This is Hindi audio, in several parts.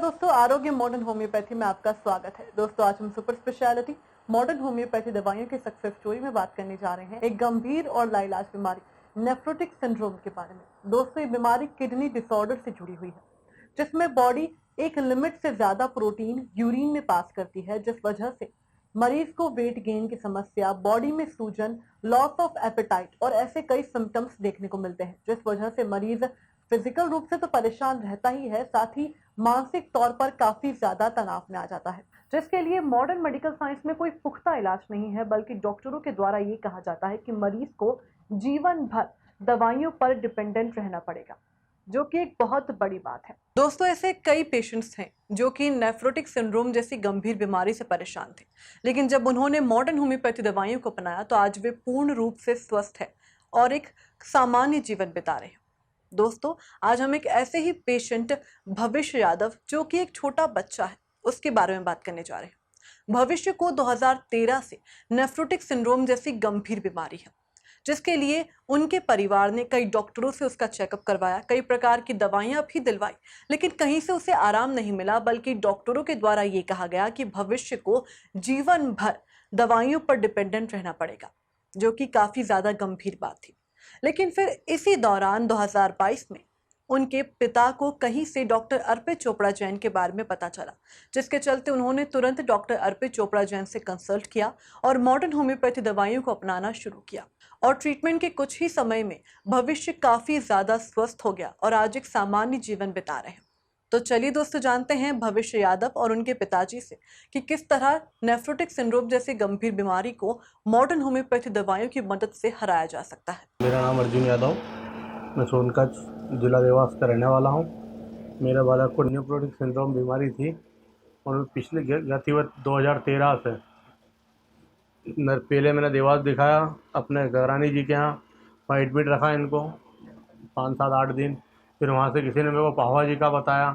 दोस्तों, आरोग्य मॉडर्न होम्योपैथी में आपका स्वागत है। दोस्तों, आज हम सुपर स्पेशलिटी मॉडर्न होम्योपैथी दवाइयों की सक्सेस स्टोरी में बात करने जा रहे हैं एक गंभीर और लाइलाज बीमारी नेफ्रोटिक सिंड्रोम के बारे में। दोस्तों, ये बीमारी किडनी डिसऑर्डर से जुड़ी हुई है, जिसमें बॉडी एक लिमिट से ज्यादा प्रोटीन यूरिन में पास करती है, जिस वजह से मरीज को वेट गेन की समस्या, बॉडी में सूजन, लॉस ऑफ एपेटाइट और ऐसे कई सिम्टम्स देखने को मिलते हैं, जिस वजह से मरीज फिजिकल रूप से तो परेशान रहता ही है, साथ ही मानसिक तौर पर काफी ज्यादा तनाव में आ जाता है, जिसके लिए मॉडर्न मेडिकल साइंस में कोई पुख्ता इलाज नहीं है, बल्कि डॉक्टरों के द्वारा ये कहा जाता है कि मरीज को जीवन भर दवाइयों पर डिपेंडेंट रहना पड़ेगा, जो कि एक बहुत बड़ी बात है। दोस्तों, ऐसे कई पेशेंट्स हैं जो कि नेफ्रोटिक सिंड्रोम जैसी गंभीर बीमारी से परेशान थे, लेकिन जब उन्होंने मॉडर्न होम्योपैथी दवाइयों को अपनाया तो आज वे पूर्ण रूप से स्वस्थ है और एक सामान्य जीवन बिता रहे हैं। दोस्तों, आज हम एक ऐसे ही पेशेंट भविष्य यादव, जो कि एक छोटा बच्चा है, उसके बारे में बात करने जा रहे हैं। भविष्य को 2013 से नेफ्रोटिक सिंड्रोम जैसी गंभीर बीमारी है, जिसके लिए उनके परिवार ने कई डॉक्टरों से उसका चेकअप करवाया, कई प्रकार की दवाइयां भी दिलवाई, लेकिन कहीं से उसे आराम नहीं मिला, बल्कि डॉक्टरों के द्वारा ये कहा गया कि भविष्य को जीवन भर दवाइयों पर डिपेंडेंट रहना पड़ेगा, जो कि काफी ज्यादा गंभीर बात थी। लेकिन फिर इसी दौरान 2022 में उनके पिता को कहीं से डॉक्टर अर्पित चोपड़ा जैन के बारे में पता चला, जिसके चलते उन्होंने तुरंत डॉक्टर अर्पित चोपड़ा जैन से कंसल्ट किया और मॉडर्न होम्योपैथी दवाइयों को अपनाना शुरू किया। और ट्रीटमेंट के कुछ ही समय में भविष्य काफी ज्यादा स्वस्थ हो गया और आज एक सामान्य जीवन बिता रहे हैं। तो चलिए दोस्तों, जानते हैं भविष्य यादव और उनके पिताजी से कि किस तरह नेफ्रोटिक सिंड्रोम जैसी गंभीर बीमारी को मॉडर्न होम्योपैथी दवाइयों की मदद से हराया जा सकता है। मेरा नाम अर्जुन यादव, मैं सोनकच्छ जिला देवास का रहने वाला हूँ। मेरे बालक को नेफ्रोटिक सिंड्रोम बीमारी थी और पिछले गतिवत 2013 से पहले मैंने देवास दिखाया अपने गगरानी जी के यहाँ, वहाँ एडमिट रखा इनको 5-7-8 दिन। फिर वहाँ से किसी ने मेरे को पाहवा जी का बताया,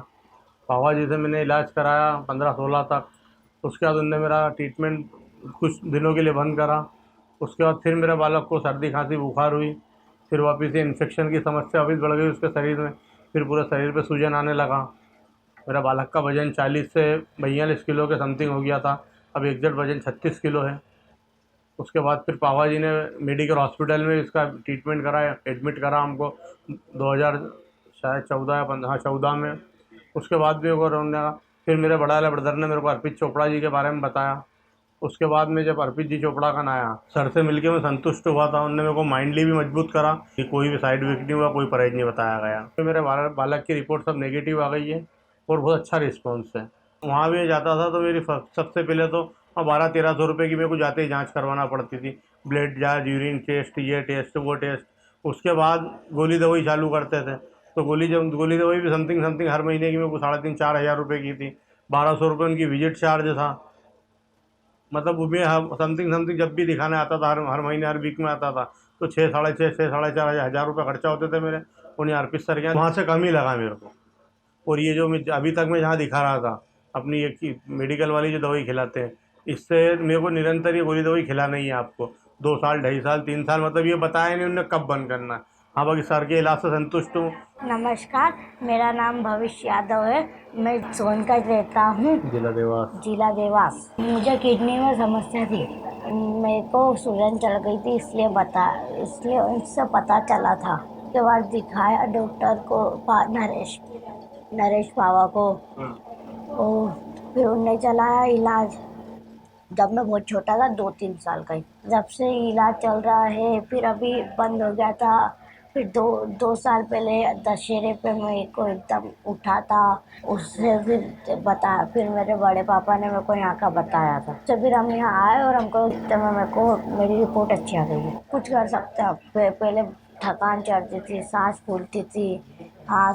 पाहवा जी से मैंने इलाज कराया 15-16 तक। उसके बाद उनने मेरा ट्रीटमेंट कुछ दिनों के लिए बंद करा। उसके बाद फिर मेरे बालक को सर्दी खांसी बुखार हुई, फिर वापस से इन्फेक्शन की समस्या वापस बढ़ गई उसके शरीर में, फिर पूरे शरीर पे सूजन आने लगा। मेरा बालक का वजन 40 से 42 किलो के समथिंग हो गया था, अब एग्जैक्ट वजन 36 किलो है। उसके बाद फिर पावा जी ने मेडिकल हॉस्पिटल में इसका ट्रीटमेंट कराया, एडमिट करा हमको 2014 या 14 में। उसके बाद भी उन्होंने फिर मेरे बड़ा वाले ब्रदर ने मेरे को अर्पित चोपड़ा जी के बारे में बताया। उसके बाद में जब अर्पित जी चोपड़ा का आया, सर से मिलके मैं संतुष्ट हुआ था। उन्होंने मेरे को माइंडली भी मजबूत करा कि कोई भी साइड इफेक्ट नहीं हुआ, कोई परहेज नहीं बताया गया। तो मेरे बालक की रिपोर्ट सब नेगेटिव आ गई है और बहुत अच्छा रिस्पॉन्स है। वहाँ भी जाता था तो मेरी सबसे पहले तो 1200-1300 रुपये की मेरे को जाते ही जाँच करवाना पड़ती थी, ब्लड जाँच, यूरिन टेस्ट, ये टेस्ट वो टेस्ट। उसके बाद गोली दवाई चालू करते थे, तो गोली दवाई भी समथिंग हर महीने की मेरे को 3500-4000 हज़ार रुपये की थी। 1200 रुपये उनकी विजिट चार्ज था। मतलब उसमें समथिंग जब भी दिखाने आता था, हर महीने हर वीक में आता था, तो 6-4.5 हज़ार रुपये खर्चा होते थे मेरे। उन्हें अर्पित सर के वहाँ से कम ही लगा मेरे को। और ये जो मैं अभी तक मैं जहाँ दिखा रहा था, अपनी एक मेडिकल वाली जो दवाई खिलाते हैं, इससे मेरे को निरंतर ये गोली दवाई खिलाना ही है आपको 2 साल, 2.5 साल, 3 साल, मतलब ये बताया नहीं उन्होंने कब बंद करना है। हाँ, बाकी सर के इलाज से संतुष्ट हूँ। नमस्कार, मेरा नाम भविष्य यादव है। मैं सोनकच्छ रहता हूँ, जिला देवास। मुझे किडनी में समस्या थी, मेरे को सूजन चल गई थी, इसलिए उससे पता चला था। उसके बाद दिखाया डॉक्टर को, नरेश पावा को। और फिर उन्होंने चलाया इलाज। जब मैं बहुत छोटा था, 2-3 साल का ही, जब से इलाज चल रहा है। फिर अभी बंद हो गया था। फिर दो साल पहले दशहरे पे मेरे को एकदम उठा था, उससे फिर मेरे बड़े पापा ने मेरे को यहाँ का बताया था। तो फिर हम यहाँ आए और हमको मेरी रिपोर्ट अच्छी आ गई है। कुछ कर सकते हैं। पहले थकान चढ़ती थी, सांस फूलती थी, हाँ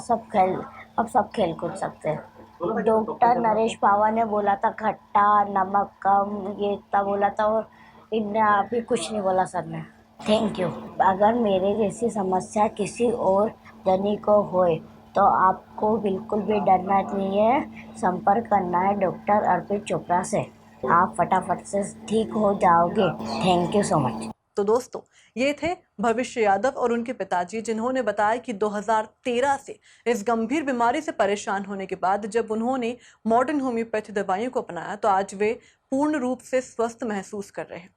अब सब खेल कूद सकते हैं। डॉक्टर नरेश पावा ने बोला था खट्टा, नमक कम, ये इतना बोला था, और इनने अभी कुछ नहीं बोला सर ने। Thank you. अगर मेरे जैसी समस्या किसी और जनी को होए तो आपको बिल्कुल भी डरना नहीं है, संपर्क करना है डॉक्टर अर्पित चोपड़ा से। आप फटाफट से ठीक हो जाओगे। Thank you so much. तो दोस्तों, ये थे भविष्य यादव और उनके पिताजी, जिन्होंने बताया कि 2013 से इस गंभीर बीमारी से परेशान होने के बाद जब उन्होंने मॉडर्न होम्योपैथी दवाइयों को अपनाया तो आज वे पूर्ण रूप से स्वस्थ महसूस कर रहे हैं,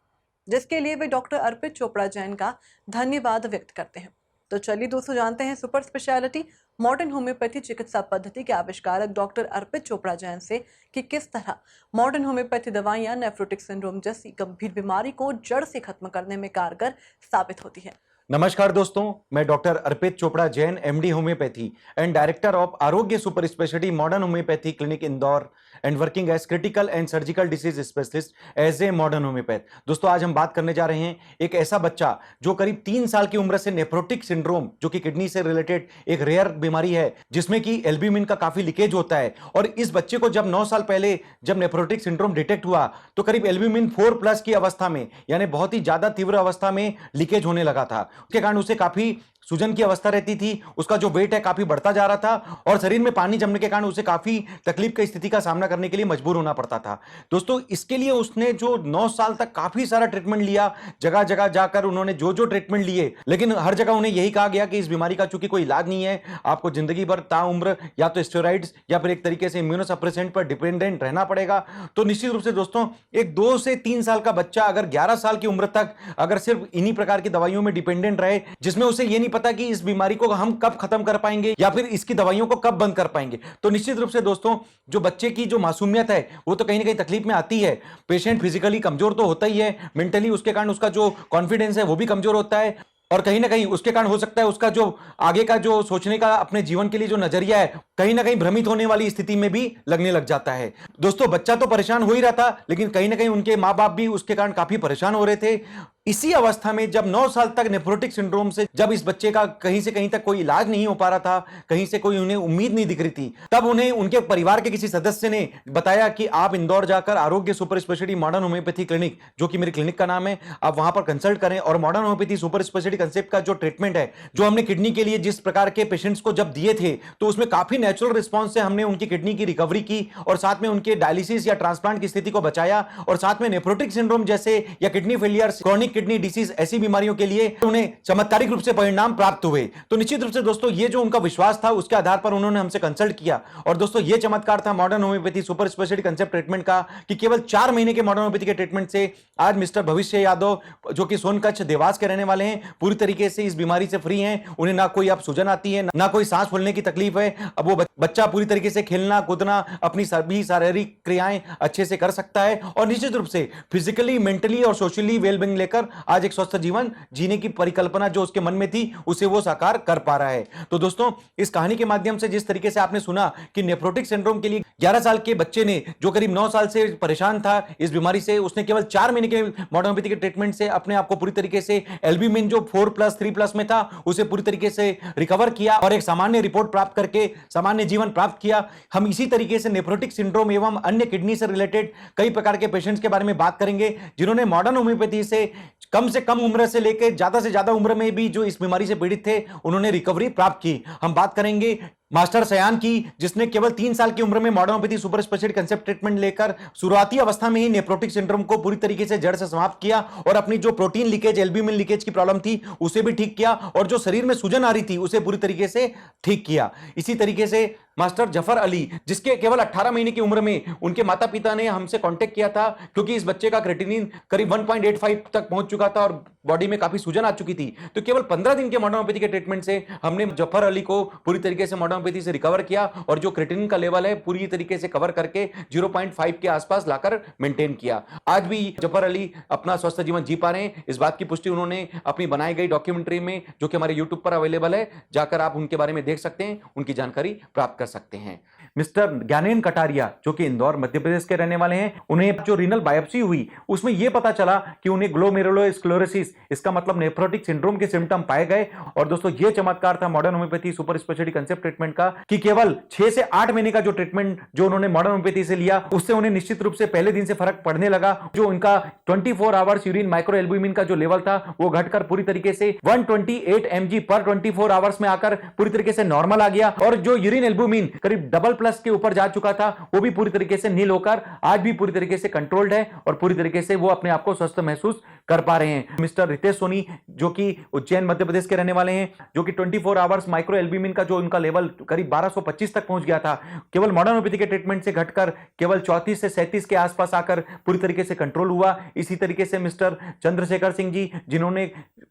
जिसके लिए वे डॉक्टर अर्पित चोपड़ा जैन का धन्यवाद व्यक्त करते हैं। तो चलिए दोस्तों, जानते हैं सुपर स्पेशलिटी मॉडर्न होम्योपैथी चिकित्सा पद्धति के आविष्कारक डॉक्टर अर्पित चोपड़ा जैन से कि किस तरह मॉडर्न होम्योपैथी दवाइयां नेफ्रोटिक सिंड्रोम जैसी गंभीर बीमारी को जड़ से खत्म करने में कारगर साबित होती है। नमस्कार दोस्तों, मैं doctor Arpit Chopra Jain, MD homeopathy and director of Arogya super speciality modern homeopathy clinic Indore and working as critical and surgical disease specialist as a modern homeopath. दोस्तों, आज हम बात करने जा रहे हैं एक ऐसा बच्चा जो करीब 3 साल की उम्र से नेफ्रोटिक सिंड्रोम, जो कि किडनी से रिलेटेड एक रेयर बीमारी है जिसमें कि एल्ब्यूमिन का काफी लीकेज होता है। और इस बच्चे को जब 9 साल पहले जब नेफ्रोटिक सिंड्रोम डिटेक्ट हुआ तो करीब एल्ब्यूमिन 4+ की अवस्था में, यानी बहुत ही ज्यादा तीव्र अवस्था में लीकेज होने लगा था। उसके कारण उसे काफी सूजन की अवस्था रहती थी, उसका जो वेट है काफी बढ़ता जा रहा था और शरीर में पानी जमने के कारण उसे काफी तकलीफ की स्थिति का सामना करने के लिए मजबूर होना पड़ता था। दोस्तों, इसके लिए उसने जो 9 साल तक काफी सारा ट्रीटमेंट लिया, जगह जगह जाकर उन्होंने जो जो ट्रीटमेंट लिए, लेकिन हर जगह उन्हें यही कहा गया कि इस बीमारी का चूंकि कोई इलाज नहीं है, आपको जिंदगी भर ताउम्र या तो स्टेरॉइड्स या फिर एक तरीके से इम्यूनोसप्रेसेंट पर डिपेंडेंट रहना पड़ेगा। तो निश्चित रूप से दोस्तों, एक 2 से 3 साल का बच्चा अगर 11 साल की उम्र तक अगर सिर्फ इन्हीं प्रकार की दवाइयों में डिपेंडेंट रहे, जिसमें उसे ये नहीं पता कि इस बीमारी को हम कब खत्म कर पाएंगे या फिर इसकी दवाइयों को कब बंद कर पाएंगे, तो निश्चित रूप से दोस्तों, जो बच्चे की जो मासूमियत है वो तो कहीं ना कहीं तकलीफ में आती है। पेशेंट फिजिकली कमजोर तो होता ही है, मेंटली उसके कारण उसका जो कॉन्फिडेंस है वो भी कमजोर होता है और कहीं ना कहीं उसके कारण हो सकता है उसका जो आगे का जो सोचने का अपने जीवन के लिए जो नजरिया है कहीं ना कहीं भ्रमित होने वाली स्थिति में भी लगने लग जाता है। दोस्तों, बच्चा तो परेशान हो ही रहा था, लेकिन कहीं ना कहीं उनके माँ बाप भी उसके कारण काफी परेशान हो रहे थे। इसी अवस्था में जब 9 साल तक नेफ्रोटिक सिंड्रोम से जब इस बच्चे का कहीं से कहीं तक कोई इलाज नहीं हो पा रहा था, कहीं से कोई उन्हें उम्मीद नहीं दिख रही थी, तब उन्हें उनके परिवार के किसी सदस्य ने बताया कि आप इंदौर जाकर आरोग्य super speciality modern homeopathy clinic, जो कि मेरी क्लिनिक का नाम है, आप वहां पर कंसल्ट करें और modern homeopathy super speciality concept का जो ट्रीटमेंट है, जो हमने किडनी के लिए जिस प्रकार के पेशेंट्स को जब दिए थे, तो उसमें काफी नेचुरल रिस्पॉन्स से हमने उनकी किडनी की रिकवरी की और साथ में उनके डायलिसिस या ट्रांसप्लांट की स्थिति को बचाया और साथ में नेफ्रोटिक सिंड्रोम जैसे या kidney failure, chronic kidney disease, ऐसी बीमारियों के लिए उन्हें चमत्कारिक रूप से परिणाम प्राप्त हुए। तो निश्चित रूप से दोस्तों, ये जो उनका विश्वास था उसके आधार पर उन्होंने हमसे कंसल्ट किया और दोस्तों, ये चमत्कार था modern homeopathy super speciality concept treatment का कि केवल 4 महीने के मॉडर्न होम्योपैथी के ट्रीटमेंट से आज मिस्टर भविष्य यादव, जो कि सोनकच्छ देवास के रहने वाले हैं, पूरी तरीके से इस बीमारी से फ्री हैं। उन्हें ना कोई अब सूजन आती है, ना कोई सांस फूलने की तकलीफ है। अब वो बच्चा पूरी तरीके से खेलना कूदना, अपनी सभी शारीरिक क्रियाएं अच्छे से कर सकता है और निश्चित रूप से फिजिकली, मेंटली और सोशली वेलबींग लेकर आज एक स्वस्थ जीवन जीने की परिकल्पना जो उसके मन में थी उसे वो साकार कर पा रहा है। तो दोस्तों, इस कहानी के माध्यम से जिस तरीके से आपने सुना कि नेफ्रोटिक सिंड्रोम के लिए 11 साल के बच्चे ने, जो करीब 9 साल से परेशान था इस बीमारी से, उसने केवल 4 महीने के मॉडर्न होम्योपैथी के ट्रीटमेंट से अपने आप को पूरी तरीके से एल्ब्यूमिन जो 4+, 3+ में था उसे पूरी तरीके से रिकवर किया और एक सामान्य रिपोर्ट प्राप्त करके सामान्य जीवन प्राप्त किया। हम इसी तरीके से नेफ्रोटिक सिंड्रोम एवं अन्य किडनी से रिलेटेड कई प्रकार के पेशेंट्स के बारे में बात करेंगे जिन्होंने मॉडर्न होम्योपैथी से कम उम्र से लेकर ज्यादा से ज्यादा उम्र में भी जो इस बीमारी से पीड़ित थे उन्होंने रिकवरी प्राप्त की। हम बात करेंगे मास्टर सयान की, जिसने केवल 3 साल की उम्र में modern homeopathy super speciality concept treatment लेकर शुरुआती अवस्था में ही नेफ्रोटिक सिंड्रोम को पूरी तरीके से जड़ से समाप्त किया और अपनी जो प्रोटीन लीकेज, एल्ब्यूमिन लीकेज की प्रॉब्लम थी उसे भी ठीक किया और जो शरीर में सूजन आ रही थी उसे पूरी तरीके से ठीक किया। इसी तरीके से मास्टर जफर अली, जिसके केवल 18 महीने की उम्र में उनके माता पिता ने हमसे कांटेक्ट किया था क्योंकि इस बच्चे का क्रेटिनिन करीब 1.85 तक पहुंच चुका था और बॉडी में काफी सूजन आ चुकी थी। तो केवल 15 दिन के मॉडर्न होम्योपैथी के ट्रीटमेंट से हमने जफर अली को पूरी तरीके से मॉडर्न होम्योपैथी से रिकवर किया और जो क्रेटिनिन का लेवल है पूरी तरीके से कवर करके 0.5 के आसपास लाकर मेंटेन किया। आज भी जफर अली अपना स्वस्थ जीवन जी पा रहे हैं। इस बात की पुष्टि उन्होंने अपनी बनाई गई डॉक्यूमेंट्री में, जो कि हमारे YouTube पर अवेलेबल है, जाकर आप उनके बारे में देख सकते हैं, उनकी जानकारी प्राप्त कर सकते हैं। मिस्टर ज्ञानेन कटारिया, जो कि इंदौर मध्य प्रदेश के रहने वाले हैं, उन्हें जो रीनल बायोप्सी हुई उसमें यह पता चला कि उन्हें ग्लोमेरुलोस्क्लेरोसिस, इसका मतलब नेफ्रोटिक सिंड्रोम के सिम्टम पाए गए। और दोस्तों, यह चमत्कार था modern homeopathy super speciality concept treatment का कि केवल 6 से 8 महीने का जो ट्रीटमेंट जो उन्होंने मॉडर्न होम्योपैथी से लिया उससे उन्हें निश्चित रूप से पहले दिन से फर्क पड़ने लगा। जो उनका 24 आवर्स यूरिन माइक्रो एल्ब्यूमिन का जो लेवल था वो घटकर पूरी तरीके से 128 mg पर 24 आवर्स में आकर पूरी तरीके से नॉर्मल आ गया और जो यूरिन एल्ब्यूमिन करीब $+ के ऊपर जा चुका था वो भी पूरी तरीके से नील होकर आज भी पूरी तरीके से कंट्रोल्ड है और पूरी तरीके से वो अपने आप को स्वस्थ महसूस कर पा रहे हैं। मिस्टर रितेश सोनी जो कि उज्जैन मध्य प्रदेश के रहने वाले हैं, जो कि 24 आवर्स माइक्रो एल्ब्यूमिन का जो उनका लेवल करीब 1225 तक पहुंच गया था, केवल मॉडर्न होम्योपैथी के ट्रीटमेंट से घटकर केवल 34 से 37 के आसपास आकर पूरी तरीके से कंट्रोल हुआ। इसी तरीके से मिस्टर चंद्रशेखर सिंह जी, जिन्होंने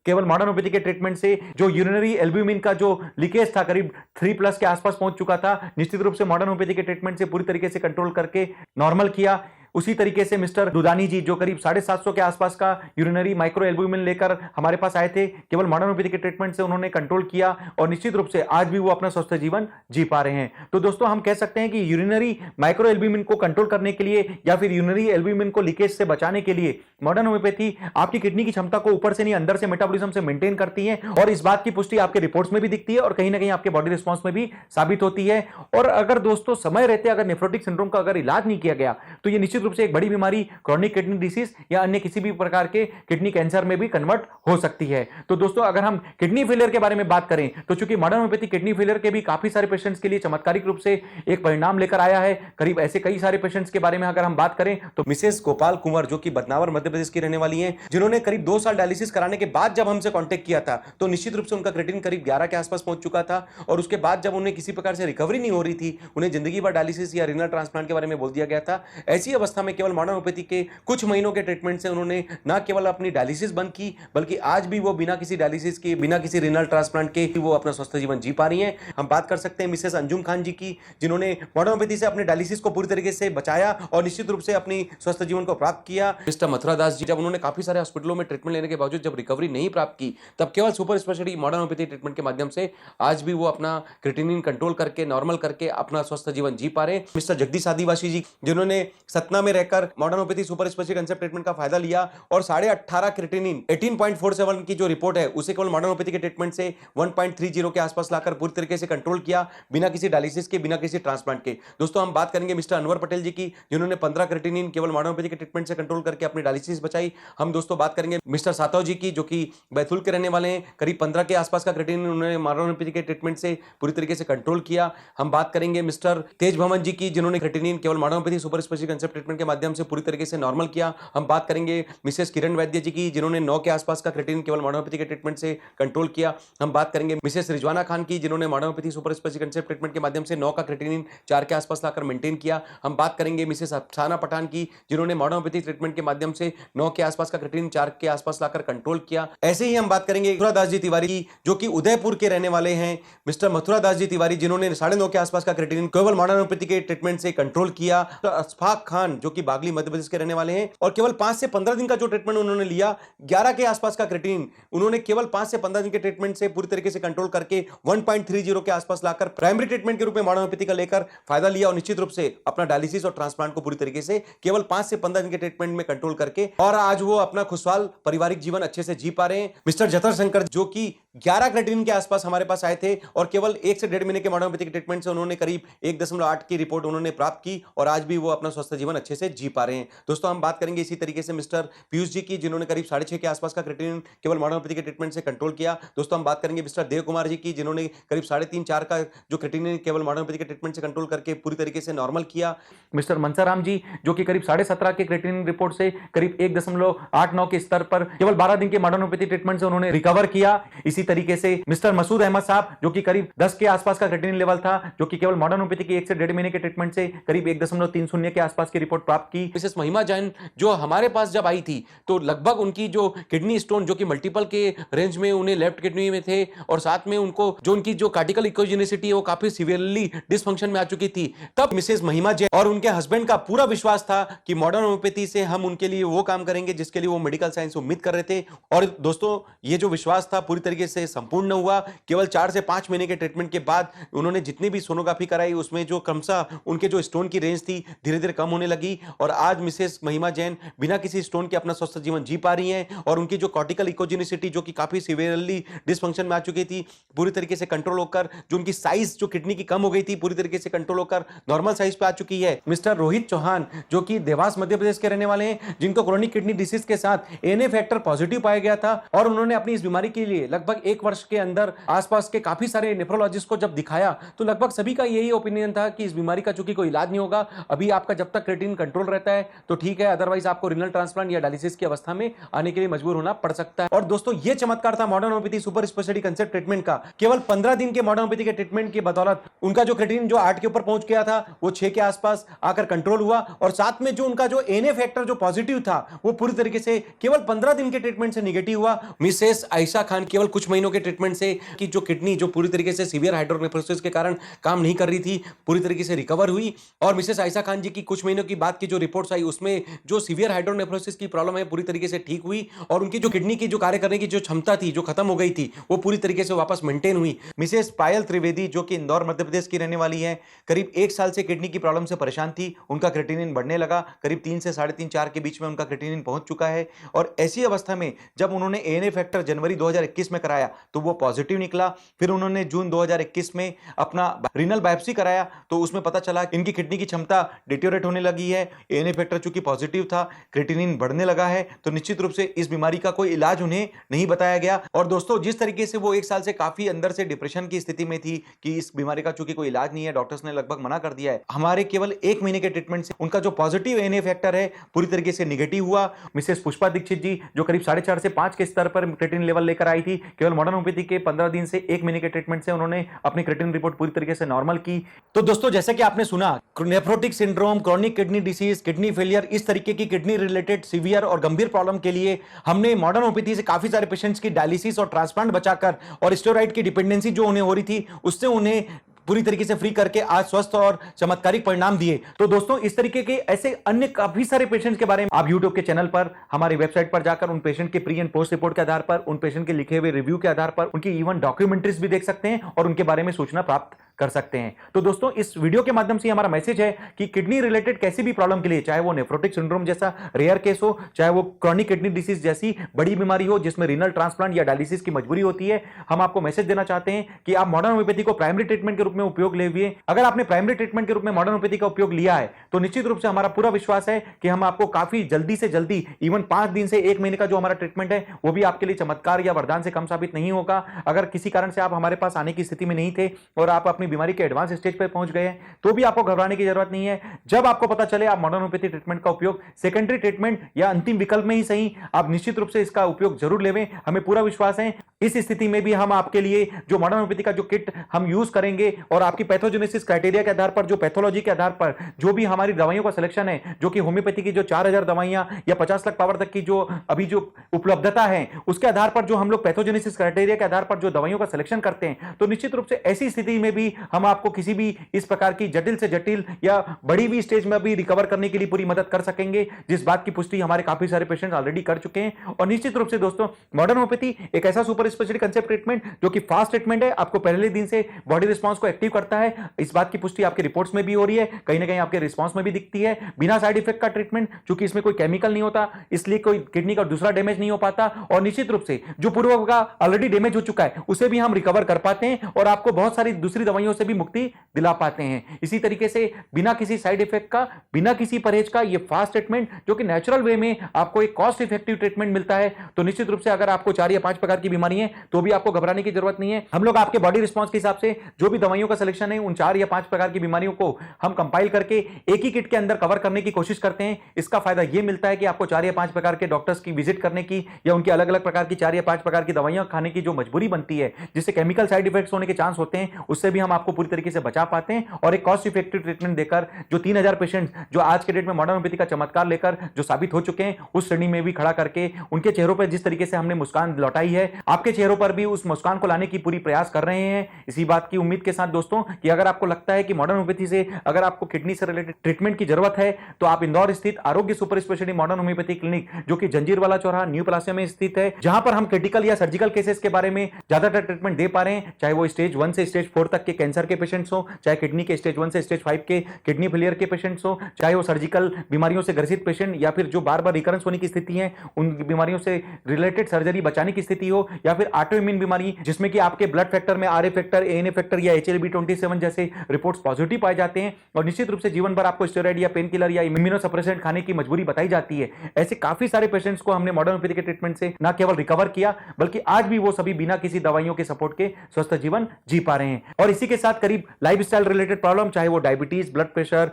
केवल मॉडर्न होम्योपैथी के ट्रीटमेंट से जो यूरिनरी एल्ब्यूमिन का जो लीकेज था करीब 3+ के आसपास पहुंच चुका था, निश्चित रूप से मॉडर्न होम्योपैथी के ट्रीटमेंट से पूरी तरीके से कंट्रोल करके नॉर्मल किया। उसी तरीके से मिस्टर दुदानी जी, जो करीब 750 के आसपास का यूरिनरी माइक्रो एल्ब्यूमिन लेकर हमारे पास आए थे, केवल मॉडर्न होम्योपैथी के ट्रीटमेंट से उन्होंने कंट्रोल किया और निश्चित रूप से आज भी वो अपना स्वस्थ जीवन जी पा रहे हैं। तो दोस्तों, हम कह सकते हैं कि यूरिनरी माइक्रो एल्ब्यूमिन को कंट्रोल करने के लिए या फिर यूरिनरी एल्ब्यूमिन को लीकेज से बचाने के लिए मॉडर्न होम्योपैथी आपकी किडनी की क्षमता को ऊपर से नहीं अंदर से मेटाबॉलिज्म से मेंटेन करती है और इस बात की पुष्टि आपके रिपोर्ट्स में भी दिखती है और कहीं ना कहीं आपके बॉडी रिस्पॉन्स में भी साबित होती है। और अगर दोस्तों समय रहते अगर नेफ्रोटिक सिंड्रोम का अगर इलाज नहीं किया गया तो ये निश्चित रूप से एक बड़ी बीमारी क्रॉनिक किडनी डिसीज या अन्य किसी भी प्रकार के किडनी कैंसर में भी कन्वर्ट हो सकती है। तो दोस्तों, अगर हम किडनी फेलियर के बारे में बात करें तो चूंकि मॉडर्न होम्योपैथी किडनी फेलियर के भी काफी सारे पेशेंट्स के लिए चमत्कारिक रूप से एक परिणाम लेकर आया है। करीब ऐसे कई सारे पेशेंट्स के बारे में अगर हम बात करें तो मिसेस गोपाल कुंवर, जो कि बदनावर मध्य प्रदेश की रहने वाली हैं, जिन्होंने करीब 2 साल डायलिसिस कराने के बाद जब हमसे कांटेक्ट किया था तो निश्चित रूप से उनका क्रिएटिनिन करीब 11 के आसपास पहुंच चुका था और उसके बाद जब उन्हें किसी प्रकार से रिकवरी नहीं हो रही थी, उन्हें जिंदगी भर डायलिसिस या रीनल ट्रांसप्लांट के बारे में बोल दिया गया था। ऐसी अवस्था में केवल मॉडर्न होम्योपैथी के कुछ महीनों के ट्रीटमेंट से उन्होंने न केवल अपनी डायलिसिस बंद की, बल्कि आज भी वो बिना किसी डायलिसिस के, बिना किसी रीनल ट्रांसप्लांट के वो अपना स्वस्थ जीवन जी पा रही हैं। हम बात कर सकते हैं मिसेस अंजुम खान जी की, जिन्होंने मॉडर्न होम्योपैथी से अपने डायलिसिस को पूरी तरीके से बचाया और निश्चित रूप से अपनी स्वस्थ जीवन को प्राप्त किया। मिस्टर मथुरा दास जी, जब उन्होंने काफी सारे हॉस्पिटलों में ट्रीटमेंट लेने के बावजूद जब रिकवरी नहीं प्राप्त की, तब केवल super speciality modern homeopathy treatment के माध्यम से आज भी वो अपना क्रिएटिनिन कंट्रोल करके, नॉर्मल करके अपना स्वस्थ जीवन जी पा रहे हैं। मिस्टर जगदीश आदिवासी जी, जिन्होंने सतना में रहकर modern homeopathy super speciality concept treatment का फायदा लिया और 18.5 क्रिएटिनिन 18.47 की जो रिपोर्ट है उसे केवल मॉडर्न होम्योपैथी के ट्रीटमेंट से 1.30 के आसपास लाकर पूरी तरीके से कंट्रोल किया, बिना किसी डायलिसिस के, बिना किसी ट्रांसप्लांट के। दोस्तों, हम बात करेंगे मिस्टर अनवर पटेल जी की, जिन्होंने 15 क्रिएटिनिन केवल मॉडर्न होम्योपैथी के ट्रीटमेंट से कंट्रोल करके अपनी डायलिसिस बचाई। हम दोस्तों बात करेंगे मिस्टर सातव जी की, जो कि बैतूल के रहने वाले हैं, करीब 15 के आसपास का क्रिएटिनिन उन्होंने मॉडर्न होम्योपैथी के ट्रीटमेंट से पूरी तरीके से कंट्रोल किया। हम बात करेंगे मिस्टर तेज भवन जी की, जिन्होंने क्रिएटिनिन केवल modern homeopathy super speciality concept treatment के माध्यम से पूरी तरीके से नॉर्मल किया। हम बात करेंगे मिसेस किरण वैद्य जी की, जिन्होंने 9 के आसपास का क्रिएटिनिन केवल मॉडर्न होम्योपैथी के ट्रीटमेंट से कंट्रोल किया। हम बात करेंगे मिसेस रिजवाना खान की, जिन्होंने modern homeopathy super speciality concept treatment के माध्यम से 9 का क्रिएटिनिन 4 के आसपास लाकर मेंटेन किया। हम बात करेंगे मिसेस अफसाना पठान की, जिन्होंने मॉडर्न होम्योपैथी ट्रीटमेंट के माध्यम से 9 के आसपास का क्रिएटिनिन 4 के आसपास लाकर कंट्रोल किया। ऐसे ही हम बात करेंगे मथुरा दास जी तिवारी की, जो कि उदयपुर के रहने वाले हैं। मिस्टर मथुरा दास जी तिवारी, जिन्होंने 9.5 के आसपास का क्रिएटिनिन केवल मॉडर्न होम्योपैथी के ट्रीटमेंट से कंट्रोल किया। अशफाक खान, जो कि बागली मध्य प्रदेश के रहने वाले हैं और केवल 5 से 15 दिन का जो ट्रीटमेंट उन्होंने लिया, 11 के आसपास का क्रिएटिनिन उन्होंने केवल 5 से 15 दिन के ट्रीटमेंट से पूरी तरीके से कंट्रोल करके 1.30 के आसपास लाकर प्राइमरी ट्रीटमेंट के रूप में मॉडर्न होम्योपैथी का लेकर फायदा लिया और निश्चित रूप से अपना डायलिसिस और ट्रांसप्लांट को पूरी तरीके से केवल 5 से 15 दिन के ट्रीटमेंट में कंट्रोल करके और आज वो अपना खुशहाल पारिवारिक जीवन अच्छे से जी पा रहे हैं। मिस्टर जतर शंकर, जो कि 11 क्रिएटिनिन के आसपास हमारे पास आए थे और केवल 1 से 1.5 महीने के मॉडर्न होम्योपैथी के ट्रीटमेंट से उन्होंने करीब 1.8 की रिपोर्ट उन्होंने प्राप्त की और आज भी वो अपना स्वस्थ जीवन अच्छे से जी पा रहे हैं। दोस्तों, हम बात करेंगे इसी तरीके से मिस्टर पीयूष जी की, जिन्होंने करीब 6.5 के आसपास का क्रिएटिनिन केवल मॉडर्न होम्योपैथी के ट्रीटमेंट से कंट्रोल किया। दोस्तों, हम बात करेंगे मिस्टर देव कुमार जी की, जिन्होंने करीब 3.5-4 का जो क्रिएटिनिन केवल मॉडर्न होम्योपैथी के ट्रीटमेंट से कंट्रोल करके पूरी तरीके से नॉर्मल किया। मिस्टर मनसाराम जी, जो कि करीब 17.5 के क्रिएटिनिन रिपोर्ट से करीब 1.89 के स्तर पर केवल 12 दिन के मॉडर्न होम्योपैथी ट्रीटमेंट से उन्होंने रिकवर किया। इसी तरीके से मिस्टर मसूद अहमद साहब, जो कि करीब 10 के आसपास का क्रिएटिनिन लेवल था, जो कि केवल मॉडर्न होम्योपैथी के 1 से 1.5 महीने के ट्रीटमेंट से करीब 1.30 के आसपास की रिपोर्ट प्राप्त की। मिसेस महिमा जैन, जो हमारे पास जब आई थी तो लगभग उनकी जो किडनी स्टोन, जो कि मल्टीपल के रेंज में उन्हें लेफ्ट किडनी में थे और साथ में उनको जो उनकी जो कार्टिकल इकोजेनिसिटी है वो काफी सीवियरली डिसफंक्शन में आ चुकी थी, तब मिसेस महिमा जैन और उनके हस्बैंड का पूरा विश्वास था कि मॉडर्न होम्योपैथी से हम उनके लिए वो काम करेंगे जिसके लिए वो मेडिकल साइंस उम्मीद कर रहे थे। और दोस्तों, ये जो विश्वास था पूरी तरीके से संपूर्ण हुआ। केवल 4 से 5 महीने के ट्रीटमेंट के बाद उन्होंने जितनी भी सोनोग्राफी कराई उसमें जो क्रमशः उनके जो स्टोन की रेंज थी धीरे धीरे कम होने लगी और आज मिसेस महिमा जैन बिना किसी स्टोन के अपना स्वस्थ जीवन जी पा रही हैं और उनकी जो कॉर्टिकल इकोजेनिसिटी, जो कि काफी सीवियरली डिसफंक्शन में आ चुकी थी, पूरी तरीके से कंट्रोल होकर, जो उनकी साइज जो किडनी की कम हो गई थी, पूरी तरीके से कंट्रोल होकर नॉर्मल साइज पे आ चुकी है। मिस्टर रोहित चौहान, जो कि देवास मध्य प्रदेश के रहने वाले हैं, जिनको क्रोनिक किडनी डिसीज के साथ एएनए फैक्टर पॉजिटिव पाया गया था और उन्होंने अपनी इस बीमारी के लिए लगभग लगभग 1 वर्ष के अंदर आसपास के काफी सारे नेफ्रोलॉजिस्ट को जब दिखाया तो लगभग सभी का यही ओपिनियन था कि इस बीमारी का चूंकि कोई इलाज नहीं होगा, अभी आपका जब तक क्रिएटिनिन कंट्रोल रहता है तो ठीक है, अदरवाइज आपको रिनल ट्रांसप्लांट या डायलिसिस की अवस्था में आने के लिए मजबूर होना पड़ सकता है। और दोस्तों ये चमत्कार था modern homeopathy super speciality concept treatment का। केवल 15 दिन के मॉडर्न होम्योपैथी के ट्रीटमेंट की बदौलत उनका जो क्रिएटिनिन जो 8 के ऊपर पहुंच गया था वो 6 के आसपास आकर कंट्रोल हुआ, और साथ में जो उनका जो एनए फैक्टर जो पॉजिटिव था वो पूरी तरीके से केवल 15 दिन के ट्रीटमेंट से निगेटिव हुआ। मिसेस आयशा खान केवल कुछ महीनों के ट्रीटमेंट से कि जो किडनी जो पूरी तरीके से सीवियर हाइड्रोनेफ्रोसिस के कारण काम नहीं कर रही थी पूरी तरीके से रिकवर हुई। और मिसेस आयशा खान जी की कुछ महीनों की बाद की जो रिपोर्ट्स आई उसमें जो सीवियर हाइड्रोनेफ्रोसिस की प्रॉब्लम है पूरी तरीके से ठीक हुई, और उनकी जो किडनी की जो कार्य करने की जो क्षमता थी जो खत्म हो गई थी वो पूरी तरीके से वापस मेंटेन हुई। मिसेस पायल त्रिवेदी जो कि इंदौर मध्य प्रदेश की रहने वाली है, करीब 1 साल से किडनी की प्रॉब्लम से परेशान थी, उनका क्रिएटिनिन बढ़ने लगा, करीब 3 से 3.5-4 के बीच में उनका क्रिएटिनिन पहुंच चुका है। और ऐसी अवस्था में जब उन्होंने एएनए फैक्टर जनवरी 2021 में कराया तो वो पॉजिटिव निकला। फिर उन्होंने जून 2021 में अपना रीनल बायोप्सी कराया तो उसमें पता चला इनकी किडनी की क्षमता डिटोरेट होने लगी है, एएनए फैक्टर चूंकि पॉजिटिव था, क्रिएटिनिन बढ़ने लगा है, तो निश्चित रूप से इस बीमारी का कोई इलाज उन्हें नहीं बताया गया। और दोस्तों जिस तरीके से वो 1 साल से काफी अंदर से डिप्रेशन की स्थिति में थी कि इस बीमारी का चूंकि कोई इलाज नहीं है, डॉक्टर्स ने लगभग मना कर दिया है, हमारे केवल 1 महीने के ट्रीटमेंट से उनका जो पॉजिटिव एएनए फैक्टर है पूरी तरीके से निगेटिव हुआ। मिसेस पुष्पा दीक्षित जी जो करीब 4.5 से 5 के स्तर पर क्रिएटिनिन लेवल लेकर आई थी, केवल मॉडर्न होम्योपैथी के 15 दिन से 1 महीने के ट्रीटमेंट से उन्होंने अपनी क्रिएटिनिन रिपोर्ट पूरी तरीके से नॉर्मल की। तो दोस्तों जैसे कि आपने सुना, nephrotic syndrome, chronic kidney disease, kidney failure, इस तरीके की किडनी रिलेटेड सीवियर और गंभीर प्रॉब्लम के लिए हमने मॉडर्न होम्योपैथी से काफी सारे पेशेंट्स की डायलिसिस और ट्रांसप्लांट बचाकर और स्टेरॉइड की डिपेंडेंसी जो उन्हें हो रही थी उससे उन्हें पूरी तरीके से फ्री करके आज स्वस्थ और चमत्कारिक परिणाम दिए। तो दोस्तों इस तरीके के ऐसे अन्य काफी सारे पेशेंट्स के बारे में आप YouTube के चैनल पर, हमारी वेबसाइट पर जाकर उन पेशेंट के प्री एंड पोस्ट रिपोर्ट के आधार पर, उन पेशेंट के लिखे हुए रिव्यू के आधार पर उनकी इवन डॉक्यूमेंट्रीज भी देख सकते हैं और उनके बारे में सूचना प्राप्त कर सकते हैं। तो दोस्तों इस वीडियो के माध्यम से हमारा मैसेज है कि किडनी रिलेटेड कैसी भी प्रॉब्लम के लिए, चाहे वो नेफ्रोटिक सिंड्रोम जैसा रेयर केस हो, चाहे वो क्रॉनिक किडनी डिसीज जैसी बड़ी बीमारी हो जिसमें रीनल ट्रांसप्लांट या डायलिसिस की मजबूरी होती है, हम आपको मैसेज देना चाहते हैं कि आप मॉडर्न होम्योपैथी को प्राइमरी ट्रीटमेंट के रूप में उपयोग ले हुए। अगर आपने प्राइमरी ट्रीटमेंट के रूप में मॉडर्न होम्योपैथी का उपयोग लिया है तो निश्चित रूप से हमारा पूरा विश्वास है कि हम आपको काफी जल्दी से जल्दी, इवन 5 दिन से 1 महीने का जो हमारा ट्रीटमेंट है वो भी आपके लिए चमत्कार या वरदान से कम साबित नहीं होगा। अगर किसी कारण से आप हमारे पास आने की स्थिति में नहीं थे और आप अपनी बीमारी के एडवांस स्टेज पर पहुंच गए तो भी आपको घबराने की जरूरत नहीं है। जब आपको पता चले आप मॉडर्न होम्योपैथी ट्रीटमेंट का उपयोग सेकेंडरी ट्रीटमेंट या अंतिम विकल्प में ही सही, आप निश्चित रूप से इसका उपयोग जरूर लेवें। हमें पूरा विश्वास है इस स्थिति में भी हम आपके लिए जो मॉडर्न होम्योपैथी का जो किट हम यूज करेंगे और आपकी पैथोजेनेसिस क्राइटेरिया के आधार पर, जो पैथोलॉजी के आधार पर जो भी हमारी दवाइयों का सिलेक्शन है, जो कि होम्योपैथी की जो 4000 दवाइयां या 50 लाख पावर तक की जो अभी जो उपलब्धता है उसके आधार पर जो हम लोग पैथोजेनेसिस क्राइटेरिया के आधार पर जो दवाइयों का सिलेक्शन करते हैं, तो निश्चित रूप से ऐसी स्थिति में भी हम आपको किसी भी इस प्रकार की जटिल से जटिल या बड़ी भी स्टेज में भी रिकवर करने के लिए पूरी मदद कर सकेंगे, जिस बात की पुष्टि हमारे काफी सारे पेशेंट ऑलरेडी कर चुके हैं। और निश्चित रूप से दोस्तों मॉडर्न होम्योपैथी एक ऐसा सुपर स्पेशलिटी कंसेप्ट ट्रीटमेंट जो कि फास्ट ट्रीटमेंट है, आपको पहले दिन से बॉडी रिस्पांस को एक्टिव करता है, इस बात की पुष्टि आपके रिपोर्ट्स में भी हो रही है, कहीं ना कहीं आपके रिस्पांस में भी दिखती है। बिना साइड इफेक्ट का ट्रीटमेंट, चूंकि इसमें कोई केमिकल नहीं होता इसलिए कोई किडनी का दूसरा डैमेज नहीं हो पाता, और निश्चित रूप से जो पूर्व का ऑलरेडी डैमेज हो चुका है उसे भी हम रिकवर कर पाते हैं और आपको बहुत सारी दूसरी दवाइयों से भी मुक्ति दिला पाते हैं। इसी तरीके से बिना किसी साइड इफेक्ट का, बिना किसी परहेज का ये फास्ट ट्रीटमेंट जो कि नेचुरल वे में आपको एक कॉस्ट इफेक्टिव ट्रीटमेंट मिलता है। तो निश्चित रूप से अगर आपको 4 या 5 प्रकार की बीमारी है तो भी आपको घबराने की जरूरत नहीं है। हम लोग आपके बॉडी रिस्पांस के हिसाब से जो भी दवाइयों का सिलेक्शन है उन 4 या 5 प्रकार की बीमारियों को हम कंपाइल करके एक ही किट के अंदर कवर करने की कोशिश करते हैं। इसका फायदा यह मिलता है कि आपको 4 या 5 प्रकार के डॉक्टर्स की विजिट करने की या उनकी अलग अलग प्रकार की 4 या 5 प्रकार की दवाइयां खाने की जो मजबूरी बनती है, जिससे केमिकल साइड इफेक्ट्स होने के चांस होते हैं, उससे भी हम आपको पूरी तरीके से बचा पाते हैं और एक कॉस्ट इफेक्टिव ट्रीटमेंट देकर जो 3000 पेशेंट जो आज के डेट में मॉडर्न होम्योपैथी का चमत्कार लेकर जो साबित हो चुके हैं उस श्रेणी में भी खड़ा करके उनके चेहरों पर जिस तरीके से हमने मुस्कान लौटाई है, आपके चेहरों पर भी उस मुस्कान को लाने की पूरी प्रयास कर रहे हैं। इसी बात की उम्मीद के साथ दोस्तों कि अगर आपको लगता है कि मॉडर्न होम्योपैथी से अगर आपको किडनी से रिलेटेड ट्रीटमेंट की जरूरत है तो आप इंदौर स्थित आरोग्य super speciality modern homeopathy clinic जो कि जंजीरवाला चौराहा न्यू प्लासिया में स्थित है, जहां पर हम क्रिटिकल या सर्जिकल केसेस के बारे में ज्यादातर ट्रीटमेंट दे पा रहे हैं, चाहे वो स्टेज 1 से स्टेज 4 तक के कैंसर के पेशेंट्स हो, चाहे किडनी के स्टेज 1 से स्टेज 5 के किडनी फेलियर के पेशेंट्स हो, चाहे वो सर्जिकल बीमारियों से ग्रसित पेशेंट या फिर जो बार बार रिकरेंस होने की स्थिति है उन बीमारियों से रिलेटेड सर्जरी बचाने की स्थिति हो, या फिर ऑटो इम्यून बीमारी जिसमें कि आपके ब्लड फैक्टर में आरए फैक्टर, एएनए फैक्टर या HLB27 जैसे रिपोर्ट्स पॉजिटिव पाए जाते हैं और निश्चित रूप से जीवन भर आपको स्टेरॉइड या पेन किलर या इम्यूनोसप्रेसेंट खाने की मजबूरी बताई जाती है। ऐसे काफी सारे पेशेंट्स को हमने मॉडर्न होम्योपैथी के ट्रीटमेंट से न केवल रिकवर किया बल्कि आज भी वो सभी बिना किसी दवाइयों के सपोर्ट के स्वस्थ जीवन जी पा रहे हैं। और इसी के साथ करीब लाइफस्टाइल रिलेटेड प्रॉब्लम, चाहे वो diabetes, blood pressure,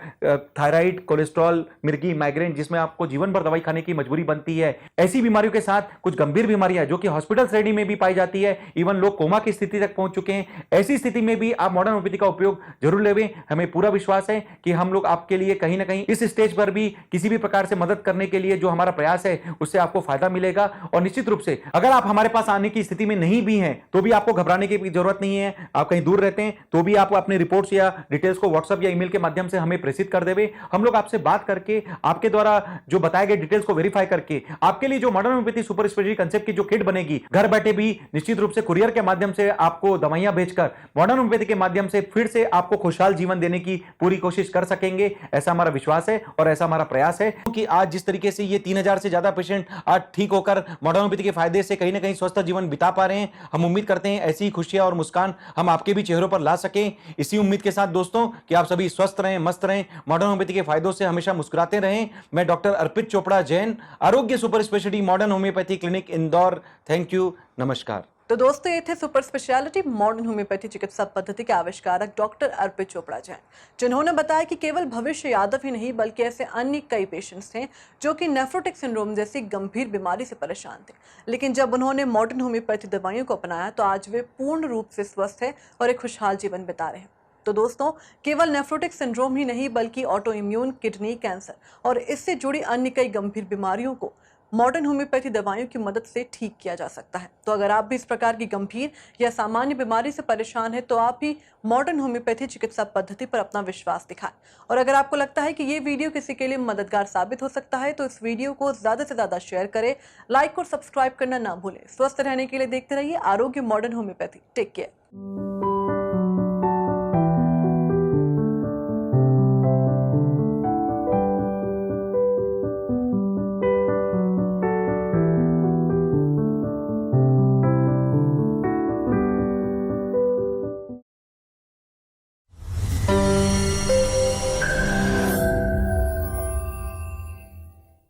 thyroid, cholesterol, मिर्गी, माइग्रेन, जिसमें आपको जीवन भर दवाई खाने की मजबूरी बनती है, ऐसी बीमारियों के साथ कुछ गंभीर बीमारियां जो कि हॉस्पिटल श्रेणी में भी पाई जाती है, इवन लोग कोमा की स्थिति तक पहुंच चुके हैं, ऐसी स्थिति में भी आप मॉडर्न होम्योपैथी का उपयोग जरूर लेवें। हमें पूरा विश्वास है कि हम लोग आपके लिए कहीं ना कहीं इस स्टेज पर भी किसी भी प्रकार से मदद करने के लिए जो हमारा प्रयास है उससे आपको फायदा मिलेगा। और निश्चित रूप से अगर आप हमारे पास आने की स्थिति में नहीं भी हैं तो भी आपको घबराने की जरूरत नहीं है। आप कहीं दूर रहते हैं तो भी आप अपने रिपोर्ट्स या डिटेल्स को व्हाट्सएप या ईमेल के माध्यम से हमें प्रेषित कर देवे। हम लोग आपसे बात करके आपके द्वारा जो बताए गए डिटेल्स को वेरीफाई करके आपके लिए जो modern homeopathy super speciality concept की जो किट बनेगी, घर बैठे भी निश्चित रूप से कुरियर के माध्यम से आपको दवाइयां भेजकर मॉडर्न होम्योपैथी के माध्यम से फिर से आपको खुशहाल जीवन देने की पूरी कोशिश कर सकेंगे। ऐसा हमारा विश्वास है और ऐसा हमारा प्रयास है क्योंकि आज जिस तरीके से ये 3000 से ज्यादा पेशेंट आज ठीक होकर मॉडर्न होम्योपैथी के फायदे से कहीं ना कहीं स्वस्थ जीवन बिता पा रहे हैं, हम उम्मीद करते हैं ऐसी खुशियां और मुस्कान हम आपके भी चेहरों पर ला सकें। इसी उम्मीद के साथ दोस्तों कि आप सभी स्वस्थ रहें, मस्त रहें, मॉडर्न होम्योपैथी के फायदों से हमेशा मुस्कुराते रहें। मैं डॉक्टर अर्पित चोपड़ा जैन, आरोग्य super speciality modern homeopathy clinic Indore. Thank you, नमस्कार। तो दोस्तों ये थे सुपर स्पेशलिटी मॉडर्न होम्योपैथी चिकित्सा पद्धति के आविष्कारक डॉक्टर अर्पित चोपड़ा जैन, जिन्होंने बताया कि केवल भविष्य यादव ही नहीं बल्कि ऐसे अन्य कई पेशेंट्स थे जो कि नेफ्रोटिक सिंड्रोम जैसी गंभीर बीमारी से परेशान थे, लेकिन जब उन्होंने मॉडर्न होम्योपैथी दवाइयों को अपनाया तो आज वे पूर्ण रूप से स्वस्थ है और एक खुशहाल जीवन बिता रहे हैं। तो दोस्तों केवल नेफ्रोटिक सिंड्रोम ही नहीं बल्कि ऑटो इम्यून, किडनी कैंसर और इससे जुड़ी अन्य कई गंभीर बीमारियों को मॉडर्न होम्योपैथी दवाइयों की मदद से ठीक किया जा सकता है। तो अगर आप भी इस प्रकार की गंभीर या सामान्य बीमारी से परेशान हैं तो आप भी मॉडर्न होम्योपैथी चिकित्सा पद्धति पर अपना विश्वास दिखाएं। और अगर आपको लगता है कि ये वीडियो किसी के लिए मददगार साबित हो सकता है तो इस वीडियो को ज़्यादा से ज़्यादा शेयर करें, लाइक और सब्सक्राइब करना ना भूलें। स्वस्थ रहने के लिए देखते रहिए आरोग्य मॉडर्न होम्योपैथी। Take care.